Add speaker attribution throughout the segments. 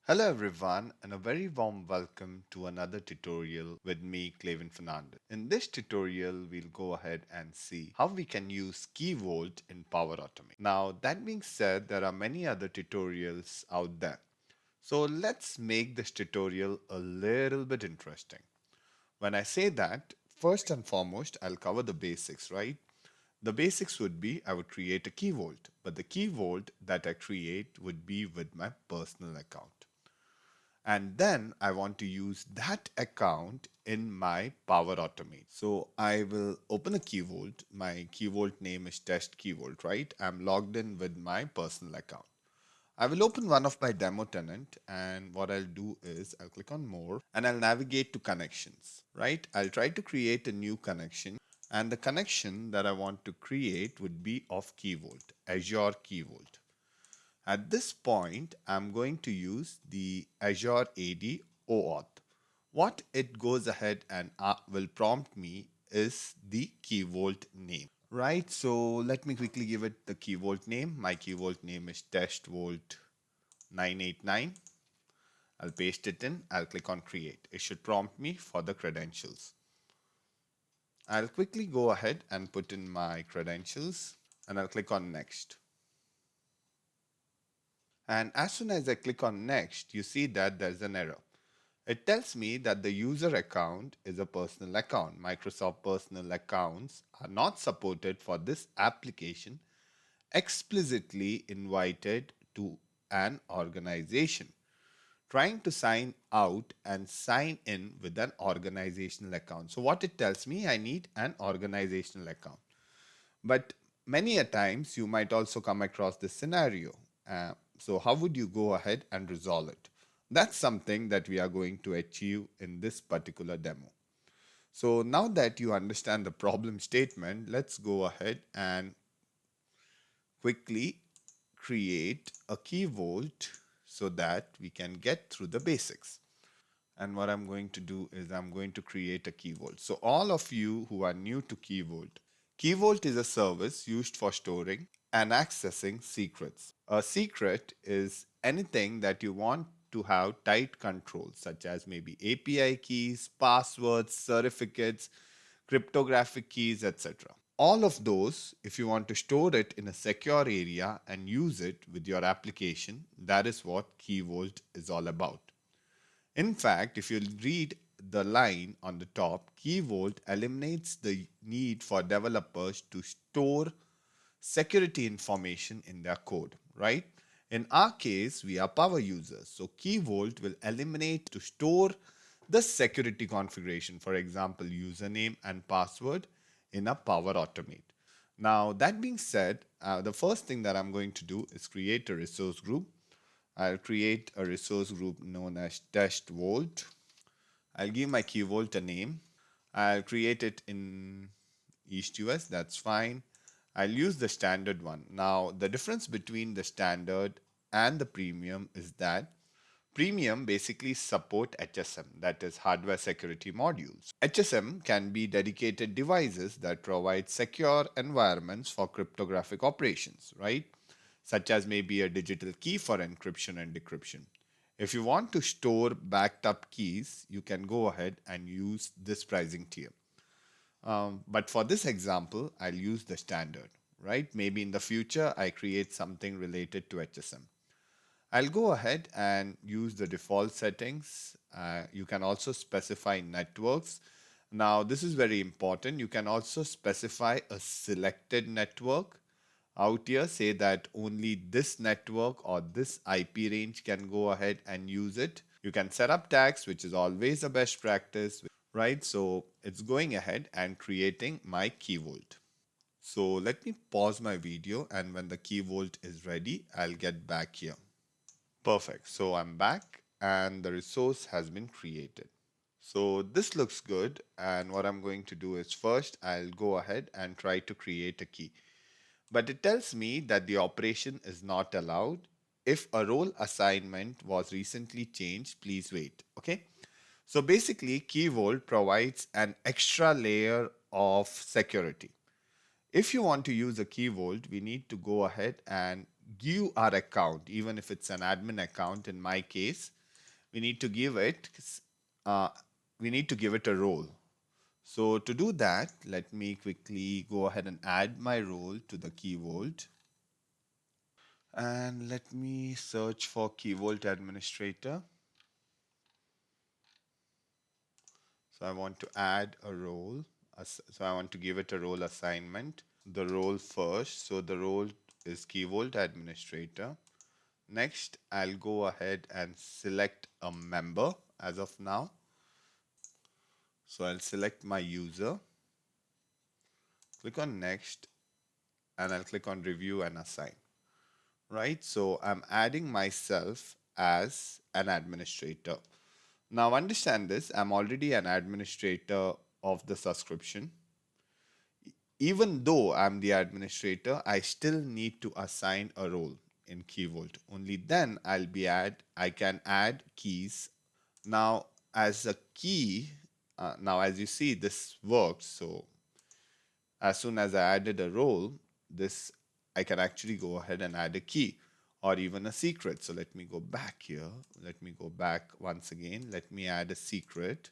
Speaker 1: Hello everyone and a very warm welcome to another tutorial with me Clavin Fernandez. In this tutorial we'll go ahead and see how we can use Key Vault in Power Automate. Now that being said, there are many other tutorials out there. So let's make this tutorial a little bit interesting. When I say that, first and foremost I'll cover the basics, right? The basics would be I would create a key vault, but the key vault that I create would be with my personal account. And then I want to use that account in my Power Automate. So I will open a Key Vault. My Key Vault name is Test Key Vault, right? I'm logged in with my personal account. I will open one of my demo tenant, and what I'll do is I'll click on more and I'll navigate to connections, right? I'll try to create a new connection, and the connection that I want to create would be of Key Vault, Azure Key Vault. At this point, I'm going to use the Azure AD OAuth. What it goes ahead and will prompt me is the Key Vault name. Right, so let me quickly give it the Key Vault name. My Key Vault name is Test Vault 989. I'll paste it in. I'll click on Create. It should prompt me for the credentials. I'll quickly go ahead and put in my credentials and I'll click on Next. And as soon as I click on next, you see that there's an error. It tells me that the user account is a personal account. Microsoft personal accounts are not supported for this application, explicitly invited to an organization. Trying to sign out and sign in with an organizational account. So what it tells me, I need an organizational account. But many a times you might also come across this scenario. So how would you go ahead and resolve it? That's something that we are going to achieve in this particular demo. So now that you understand the problem statement, let's go ahead and quickly create a key vault so that we can get through the basics. And what I'm going to do is I'm going to create a key vault. So all of you who are new to Key Vault, Key Vault is a service used for storing and accessing secrets. A secret is anything that you want to have tight controls, such as maybe API keys, passwords, certificates, cryptographic keys, etc. All of those, if you want to store it in a secure area and use it with your application, that is what Key Vault is all about. In fact, if you read the line on the top, Key Vault eliminates the need for developers to store security information in their code, right? In our case, we are power users. So Key Vault will eliminate to store the security configuration, for example, username and password in a Power Automate. Now, that being said, the first thing that I'm going to do is create a resource group. I'll create a resource group known as Test Vault. I'll give my Key Vault a name. I'll create it in East US, that's fine. I'll use the standard one. Now, the difference between the standard and the premium is that premium basically support HSM, that is hardware security modules. HSM can be dedicated devices that provide secure environments for cryptographic operations, right? Such as maybe a digital key for encryption and decryption. If you want to store backed up keys, you can go ahead and use this pricing tier. But for this example, I'll use the standard, right? Maybe in the future, I create something related to HSM. I'll go ahead and use the default settings. You can also specify networks. Now, this is very important. You can also specify a selected network out here, say that only this network or this IP range can go ahead and use it. You can set up tags, which is always a best practice, right? So it's going ahead and creating my key vault. So let me pause my video, and when the key vault is ready, I'll get back here. Perfect. So I'm back and the resource has been created. So this looks good, and what I'm going to do is first I'll go ahead and try to create a key. But it tells me that the operation is not allowed. If a role assignment was recently changed, please wait. Okay. So basically, Key Vault provides an extra layer of security. If you want to use a Key Vault, we need to go ahead and give our account, even if it's an admin account, in my case, we need to give it uh, we need to give it a role. So to do that, let me quickly go ahead and add my role to the Key Vault. And let me search for Key Vault Administrator. So I want to add a role. So I want to give it a role assignment. The role first. So the role is Key Vault Administrator. Next, I'll go ahead and select a member as of now. So I'll select my user, click on next, and I'll click on review and assign. Right? So I'm adding myself as an administrator. Now understand this, I'm already an administrator of the subscription. Even though I'm the administrator, I still need to assign a role in Key Vault. Only then I can add keys. Now as a key, now as you see, this works. So as soon as I added a role, this I can actually go ahead and add a key or even a secret. So let me go back here. Let me go back once again. Let me add a secret.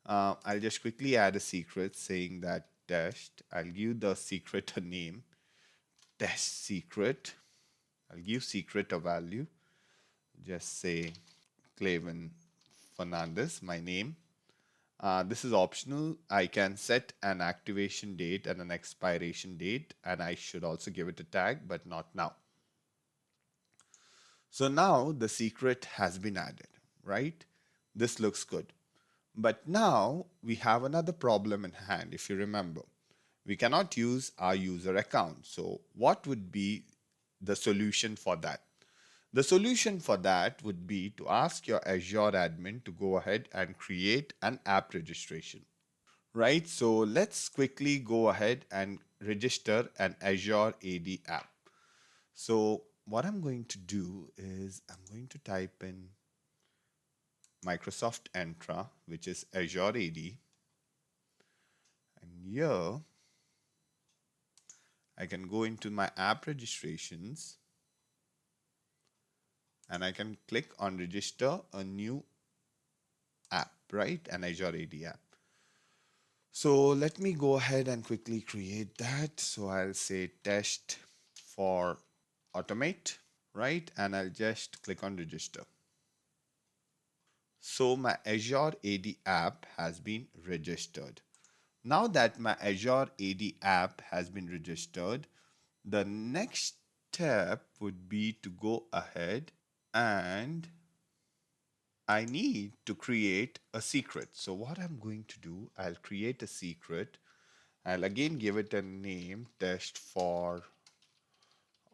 Speaker 1: I'll just quickly add a secret saying that test. I'll give the secret a name. Test secret. I'll give secret a value. Just say Clavin Fernandez, my name. This is optional. I can set an activation date and an expiration date, and I should also give it a tag, but not now. So now the secret has been added, right? This looks good. But now we have another problem in hand, if you remember. We cannot use our user account. So what would be the solution for that? The solution for that would be to ask your Azure admin to go ahead and create an app registration. Right, so let's quickly go ahead and register an Azure AD app. So what I'm going to do is I'm going to type in Microsoft Entra, which is Azure AD. And here I can go into my app registrations and I can click on register a new app, right? An Azure AD app. So let me go ahead and quickly create that. So I'll say test for automate, right? And I'll just click on register. So my Azure AD app has been registered. Now that my Azure AD app has been registered, the next step would be to go ahead and I need to create a secret. So what I'm going to do, I'll create a secret. I'll again give it a name, test for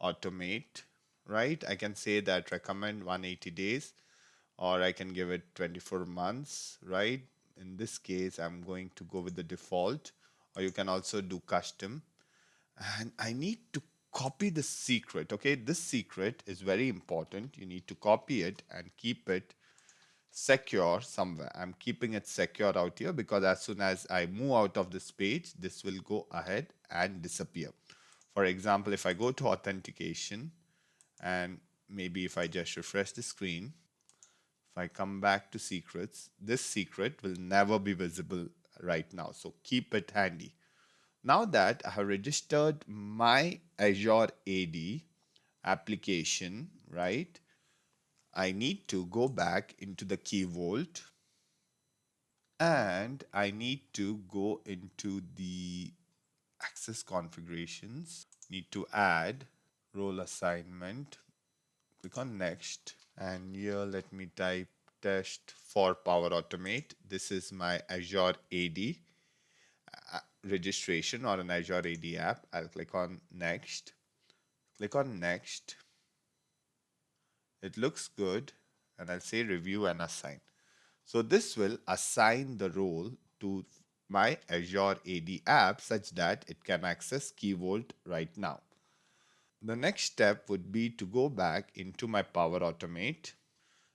Speaker 1: automate, right? I can say that recommend 180 days or I can give it 24 months, right? In this case, I'm going to go with the default, or you can also do custom. And I need to copy the secret, okay? This secret is very important. You need to copy it and keep it secure somewhere. I'm keeping it secure out here because as soon as I move out of this page, this will go ahead and disappear. For example, if I go to authentication and maybe if I just refresh the screen, if I come back to secrets, this secret will never be visible right now. So keep it handy. Now that I have registered my Azure AD application, right? I need to go back into the Key Vault and I need to go into the access configurations. Need to add role assignment. Click on next and here let me type test for Power Automate. This is my Azure AD registration or an Azure AD app. I'll click on next. Click on next. It looks good and I'll say review and assign. So this will assign the role to my Azure AD app such that it can access Key Vault right now. The next step would be to go back into my Power Automate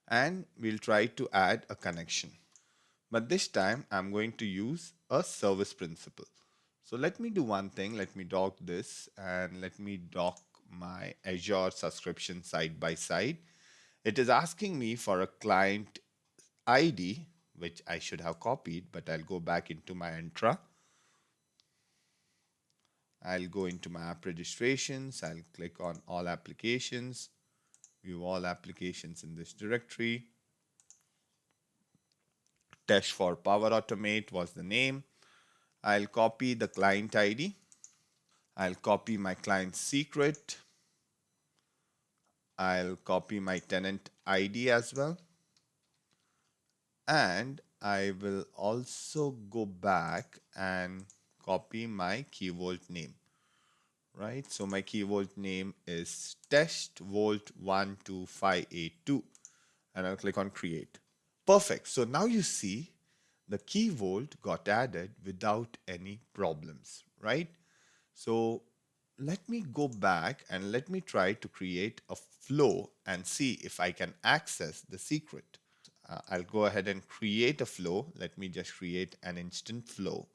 Speaker 1: and we'll try to add a connection. But this time I'm going to use a service principal. So let me do one thing. Let me dock this and let me dock my Azure subscription side by side. It is asking me for a client ID, which I should have copied, but I'll go back into my Entra. I'll go into my app registrations. I'll click on all applications, view all applications in this directory. Test for Power Automate was the name. I'll copy the client ID. I'll copy my client secret. I'll copy my tenant ID as well. And I will also go back and copy my Key Vault name. Right, so my Key Vault name is Test Vault 12582, and I'll click on Create. Perfect. So now you see the Key Vault got added without any problems, right? So let me go back and let me try to create a flow and see if I can access the secret. I'll go ahead and create a flow. Let me just create an instant flow.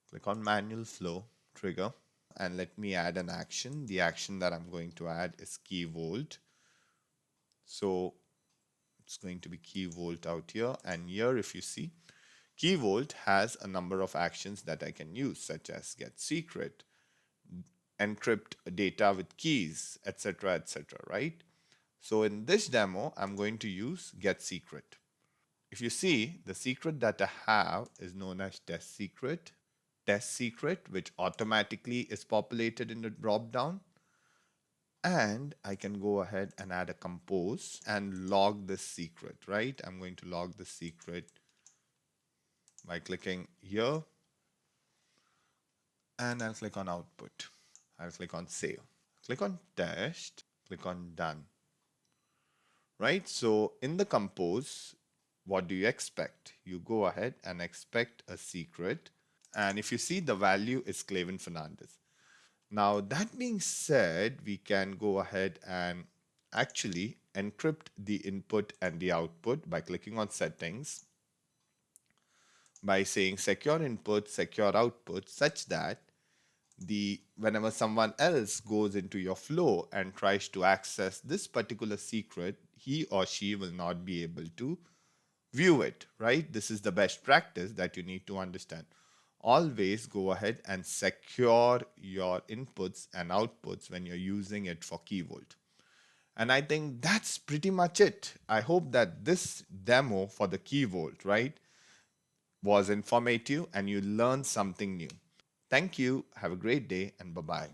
Speaker 1: Click on manual flow trigger and let me add an action. The action that I'm going to add is Key Vault. So it's going to be Key Vault out here. And here, if you see, Key Vault has a number of actions that I can use, such as get secret, encrypt data with keys, etc., etc., right? So in this demo, I'm going to use get secret. If you see, the secret that I have is known as test secret, which automatically is populated in the drop down. And I can go ahead and add a compose and log this secret, right? I'm going to log the secret by clicking here, and I'll click on output. I'll click on save. Click on test, click on done. Right? So in the compose, what do you expect? You go ahead and expect a secret. And if you see, the value is Clavin Fernandez. Now, that being said, we can go ahead and actually encrypt the input and the output by clicking on settings, by saying secure input, secure output, such that whenever someone else goes into your flow and tries to access this particular secret, he or she will not be able to view it, right? This is the best practice that you need to understand. Always go ahead and secure your inputs and outputs when you're using it for Key Vault. And I think that's pretty much it. I hope that this demo for the Key Vault, right, was informative and you learned something new. Thank you. Have a great day and bye bye.